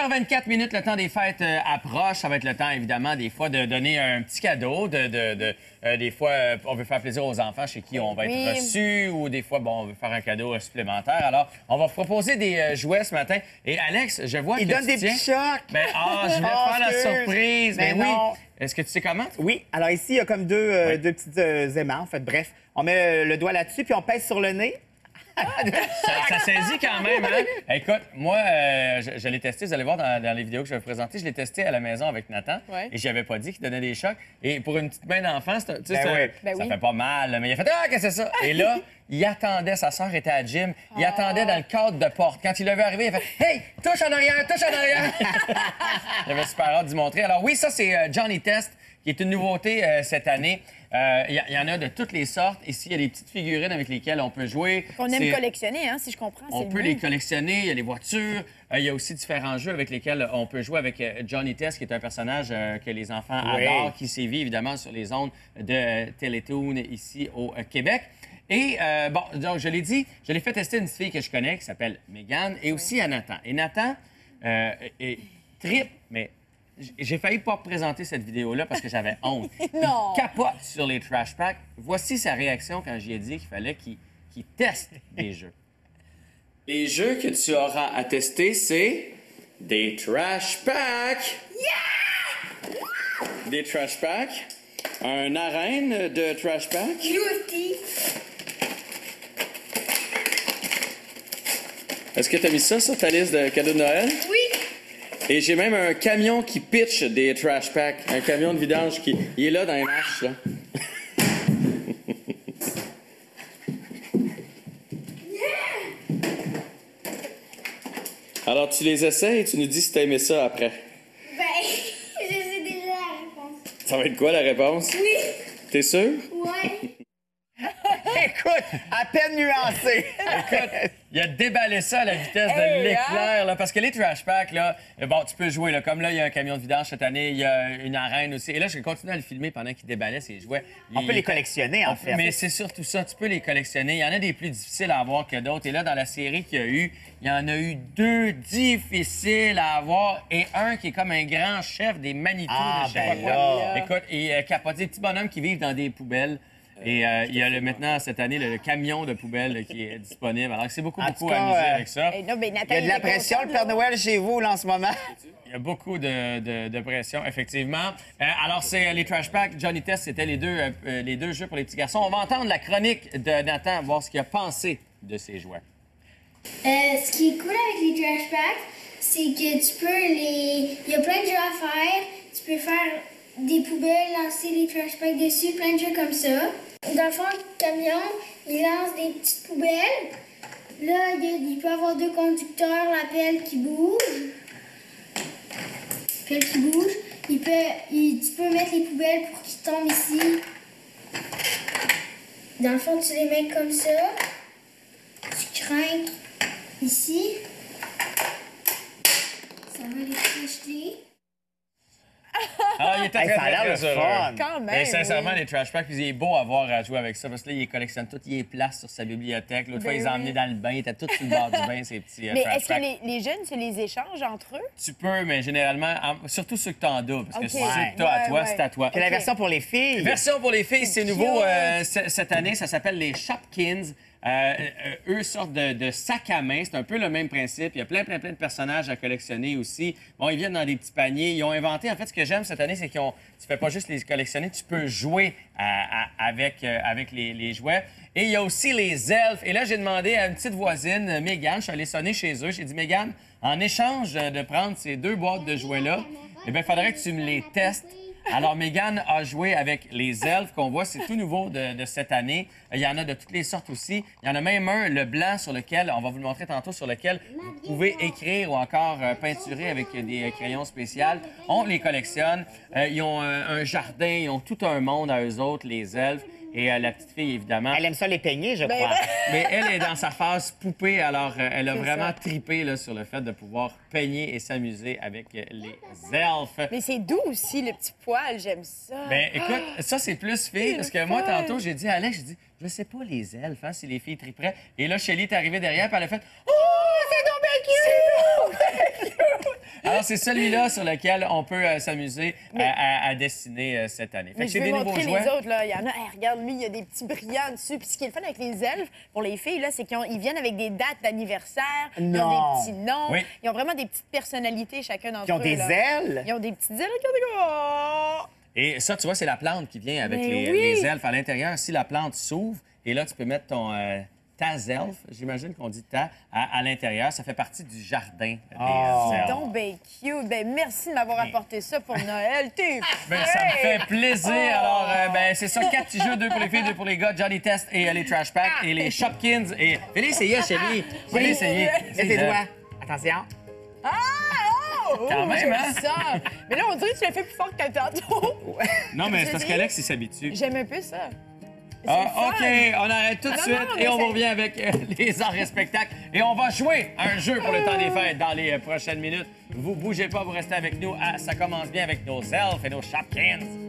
11h24, le temps des fêtes approche. Ça va être le temps, évidemment, des fois, de donner un petit cadeau. Des fois, on veut faire plaisir aux enfants chez qui on va être reçus ou des fois, bon, on veut faire un cadeau supplémentaire. Alors, on va vous proposer des jouets ce matin. Et Alex, je vois que il donne des petits chocs. Ben, je voulais faire la surprise. Mais oui. non. Est-ce que tu sais comment? Oui. Alors ici, il y a comme deux petits aimants, en fait. Bref, on met le doigt là-dessus, puis on pèse sur le nez. Ça saisit quand même, hein? Écoute, moi, je l'ai testé, vous allez voir dans les vidéos que je vais vous présenter, je l'ai testé à la maison avec Nathan et j'avais pas dit qu'il donnait des chocs. Et pour une petite main d'enfant, ça fait pas mal, là, mais il a fait « Ah, qu'est-ce que c'est ça? » Et là, il attendait, sa sœur était à la gym, il attendait dans le cadre de porte. Quand il l'a vu arriver, il a fait « Hey, touche en arrière, touche en arrière! » Il avait super hâte d'y montrer. Alors oui, ça, c'est Johnny Test, qui est une nouveauté cette année. Il y en a de toutes les sortes. Ici, il y a des petites figurines avec lesquelles on peut jouer. On aime collectionner, hein, si je comprends. On peut les collectionner. Il y a les voitures. Il y a aussi différents jeux avec lesquels on peut jouer avec Johnny Test, qui est un personnage que les enfants adorent, qui sévit évidemment sur les ondes de Télétoon ici au Québec. Et bon, donc, je l'ai dit, je l'ai fait tester à une fille que je connais qui s'appelle Mégane et aussi à Nathan. Et Nathan est trip, mais j'ai failli pas présenter cette vidéo-là parce que j'avais honte. Non. Il capote sur les trash packs. Voici sa réaction quand j'y ai dit qu'il fallait qu'il teste des jeux. Les jeux que tu auras à tester, c'est des trash packs. Yeah! Des trash packs. Un arène de trash pack. Youpi! Est-ce que tu as mis ça sur ta liste de cadeaux de Noël? Oui! Et j'ai même un camion qui pitch des trash packs. Un camion de vidange qui il est là dans les marches, là. Alors, tu les essaies et tu nous dis si t'as aimé ça après. Ben, je sais déjà la réponse. Ça va être quoi, la réponse? Oui! T'es sûr? Ouais! Écoute, à peine nuancé. Écoute, il a déballé ça à la vitesse de l'éclair, là, parce que les trash packs, là, bon, tu peux jouer, là, comme là, il y a un camion de vidange cette année, il y a une arène aussi. Et là, je vais continuer à le filmer pendant qu'il déballait ses jouets. On peut les collectionner, en fait. Mais c'est surtout ça, tu peux les collectionner. Il y en a des plus difficiles à avoir que d'autres. Et là, dans la série qu'il y a eu, il y en a eu 2 difficiles à avoir et un qui est comme un grand chef des Manitou de chez Écoute, et capote des petits bonhommes qui vivent dans des poubelles. Et il y a maintenant, cette année, le camion de poubelle là, qui est disponible. Alors, c'est beaucoup amusé avec ça. Non, mais Nathan, Il y a de la pression, le Père Noël, chez vous, là, en ce moment. Il y a beaucoup de pression, effectivement. Alors, c'est les Trash Packs. Johnny Test, c'était les deux jeux pour les petits garçons. On va entendre la chronique de Nathan, voir ce qu'il a pensé de ces jouets. Ce qui est cool avec les trash packs, c'est que tu peux les... Il y a plein de jeux à faire. Tu peux faire des poubelles, lancer les trash packs dessus, plein de jeux comme ça. Dans le fond, le camion, il lance des petites poubelles. Là, il peut y avoir 2 conducteurs, la pelle qui bouge. Pelle qui bouge. Tu peux mettre les poubelles pour qu'ils tombent ici. Dans le fond, tu les mets comme ça. Tu crains ici. Ça va les projeter. Ah, il était ça a l'air le fun. Quand même, mais sincèrement, les trash packs, il est beau à voir à jouer avec ça parce que là, il collectionne tout, il est place sur sa bibliothèque. L'autre fois, il les a emmenés dans le bain, il était tout sur le bord du bain, ces petits Mais trash est-ce packs. que les jeunes se les échangent entre eux? Tu peux, mais généralement, surtout ceux que tu en double. Parce que ceux que tu as à toi, Ouais. c'est à toi. C'est la version pour les filles. Version pour les filles, c'est nouveau cette année. Ça s'appelle les Shopkins. Eux sortent de sacs à main. C'est un peu le même principe. Il y a plein de personnages à collectionner aussi. Bon, ils viennent dans des petits paniers. Ils ont inventé, en fait, ce que j'aime cette année, c'est tu fais pas juste les collectionner, tu peux jouer avec les jouets. Et il y a aussi les elfes. Et là, j'ai demandé à une petite voisine, Mégane, je suis allé sonner chez eux. J'ai dit, Mégane, en échange de prendre ces 2 boîtes de jouets-là, eh bien, il faudrait que tu me les testes. Alors, Mégane a joué avec les elfes qu'on voit, c'est tout nouveau de cette année. Il y en a de toutes les sortes aussi. Il y en a même un, le blanc, sur lequel, on va vous le montrer tantôt, sur lequel vous pouvez écrire ou encore peinturer avec des crayons spéciaux. On les collectionne. Ils ont un jardin, ils ont tout un monde à eux autres, les elfes. Et la petite fille, évidemment. Elle aime ça les peigner, je crois. Mais elle est dans sa phase poupée, alors elle a vraiment trippé là, sur le fait de pouvoir peigner et s'amuser avec les elfes. Mais c'est doux aussi, le petit poil, j'aime ça. Ben écoute, ça c'est plus fille, parce que moi, tantôt, j'ai dit à Alex, j'ai dit, je sais pas les elfes, hein, si les filles tripperaient. Et là, Shelly est arrivée derrière, puis elle a fait, oh, c'est donc bien cute! Alors, c'est celui-là sur lequel on peut s'amuser à dessiner cette année. Fait Mais que je c'est vais des nouveaux montrer jouets. les autres. Là. Il y en a, hey, regarde, lui, il y a des petits brillants dessus. Puis ce qui est le fun avec les elfes, pour les filles, là, c'est qu'ils viennent avec des dates d'anniversaire. Ils ont Non. des petits noms. Oui. Ils ont vraiment des petites personnalités, chacun d'entre eux. Ils ont des là. ailes. Ils ont des petites ailes. Regardez. Et ça, tu vois, c'est la plante qui vient avec Mais les, oui. les elfes à l'intérieur. Si la plante s'ouvre, et là, tu peux mettre ton elf, j'imagine qu'on dit à l'intérieur. Ça fait partie du jardin des Oh. elfes. Donc, ben cute. Ben merci de m'avoir apporté ça pour Noël. T'es Ben, ça me fait plaisir. Oh. Alors, ben, c'est ça, 4 petits jeux, 2 pour les filles, 2 pour les gars. Johnny Test et les Trash Pack et les Shopkins. Et fais-les essayer, chérie. Fais-les essayer. Mets tes doigts. Attention. Ah! Oh! Quand même, J'aime hein? ça. Mais là, on dirait que tu l'as fait plus fort que tantôt. Non, mais c'est parce Vas-y. qu'Alex, il s'habitue. J'aime un peu ça. C'est Ah, le fun. OK, on arrête tout de Non, suite non, mais et on c'est- revient avec les arts et spectacles. Et on va jouer à un jeu pour le temps des fêtes dans les prochaines minutes. Vous bougez pas, vous restez avec nous. Ah, ça commence bien avec nos elfes et nos Shopkins.